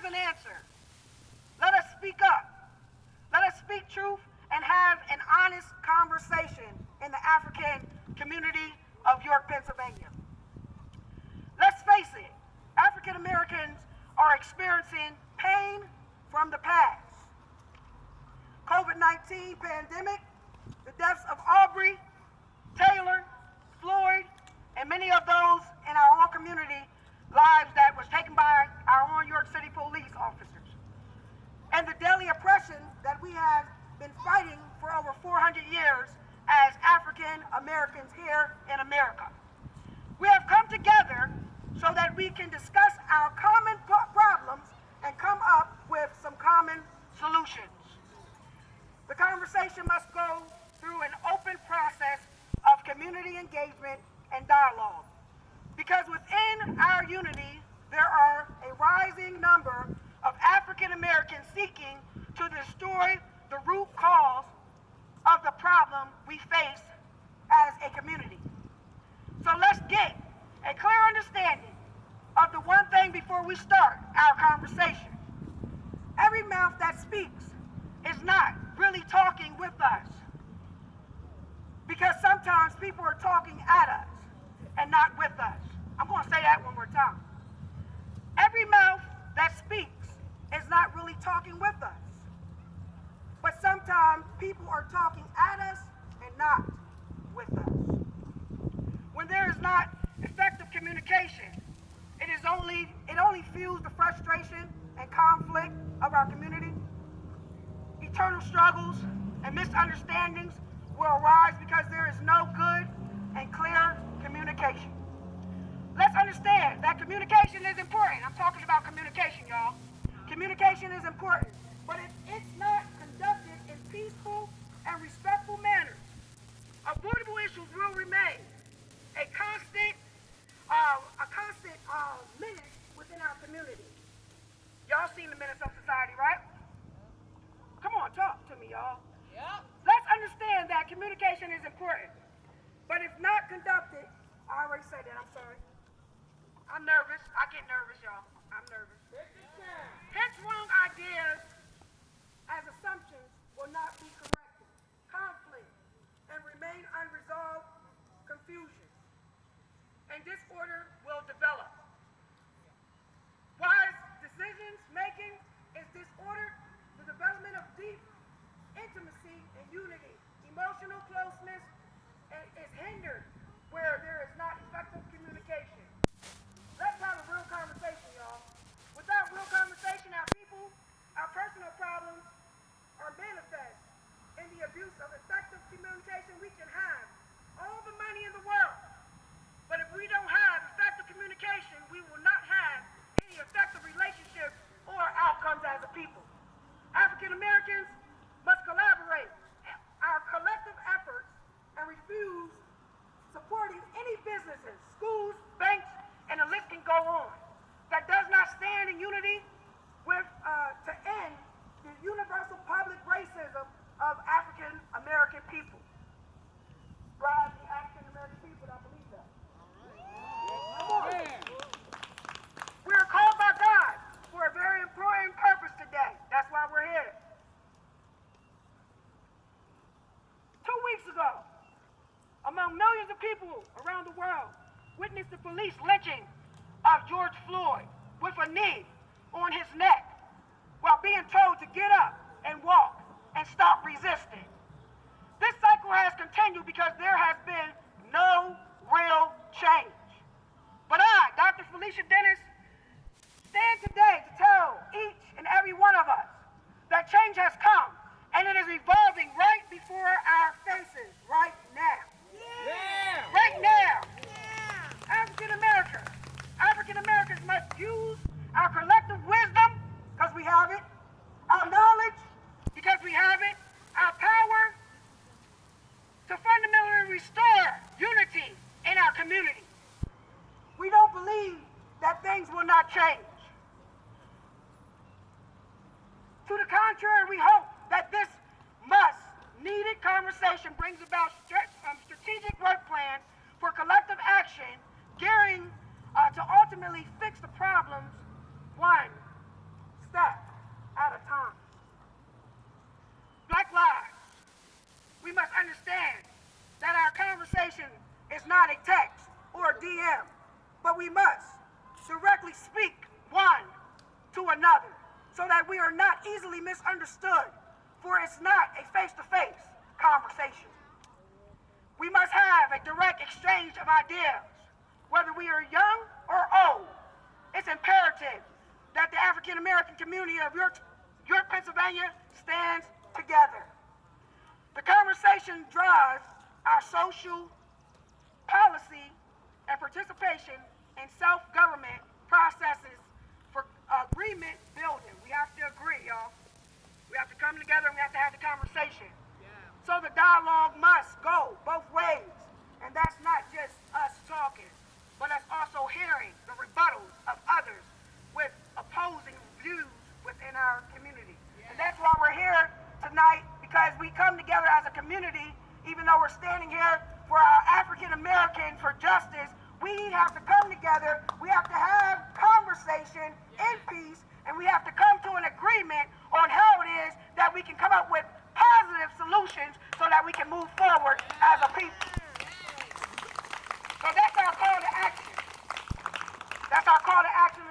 an answer. Let us speak up. Let us speak truth and have an honest conversation in the African community of York, Pennsylvania. Let's face it, African Americans are experiencing pain from the past. COVID-19 pandemic, the deaths of Aubrey, Taylor, Floyd, and many of those in our own community lives that was taken by our own York City police officers. And the daily oppression that we have been fighting for over 400 years as African Americans here in America. We have come together so that we can discuss our common problems and come up with some common solutions. The conversation must go through an open process of community engagement and dialogue. Because within our unity, there are a rising number of African Americans seeking to destroy the root cause of the problem we face as a community. So let's get a clear understanding of the one thing before we start our conversation. Every mouth that speaks is not really talking with us, because sometimes people are talking at us and not with us. I'm going to say that one more time. Every mouth that speaks is not really talking with us, but sometimes people are talking at us and not with us. When there is not effective communication, it only fuels the frustration and conflict of our community. Eternal struggles and misunderstandings will arise because there is no good and clear communication. Let's understand that communication is important. I'm talking about communication, y'all. Communication is important, but if it's not conducted in peaceful and respectful manners, avoidable issues will remain a constant menace within our community. Y'all seen the menace of society, right? Come on, talk to me, y'all. Yep. Let's understand that communication is important, but if not conducted, I already said that, I'm sorry. I'm nervous. I get nervous, y'all. I'm nervous. Hence, wrong ideas as assumptions will not be corrected. Conflict and remain unresolved confusion. And disorder will develop. Wise decisions making is disordered. The development of deep intimacy and unity, emotional closeness is hindered where there is not effective communication. Let's have a real conversation, y'all. Without real conversation, our people, our personal problems are manifest. In the abuse of effective communication, we can have all the money in the world. But if we don't have effective communication, we will not have any effective relationships or outcomes as a people. African Americans must collaborate our collective efforts and refuse supporting any businesses, schools, banks, and the list can go on, that does not stand in unity with to end the universal public racism of African American people. Bribe the African American people, I believe that. We are called by God for a very important purpose today. That's why we're here. 2 weeks ago, among millions of people around the world, witnessed the police lynching of George Floyd with a knee on his neck while being told to get up and walk and stop resisting. This cycle has continued because there has been no real change. But I, Dr. Felicia Dennis, stand today to tell each and every one of us that change has come and it is evolving right before our faces right now. Yeah. Right now. African Americans must use our collective wisdom, because we have it, our knowledge, because we have it, our power, to fundamentally restore unity in our community. We don't believe that things will not change. To the contrary, we hope that this needed conversation brings about strategic work plans for collective action, gearing to ultimately fix the problems one step at a time. Black lives, we must understand that our conversation is not a text or a DM, but we must directly speak one to another so that we are not easily misunderstood, for it's not a face-to-face conversation. We must have a direct exchange of ideas, whether we are young or old. It's imperative that the African American community of York, Pennsylvania stands together. The conversation drives our social, policy, and participation in self-government processes for agreement building. We have to agree, y'all. We have to come together and we have to have the conversation. So the dialogue must go both ways. And that's not just us talking, but us also hearing the rebuttals of others with opposing views within our community. And that's why we're here tonight, because we come together as a community, even though we're standing here for our African American for justice. We have to come together, we have to have conversation in peace, and we have to come to an agreement on how it is that we can come up with positive solutions so that we can move forward as a people. So that's our call to action. That's our call to action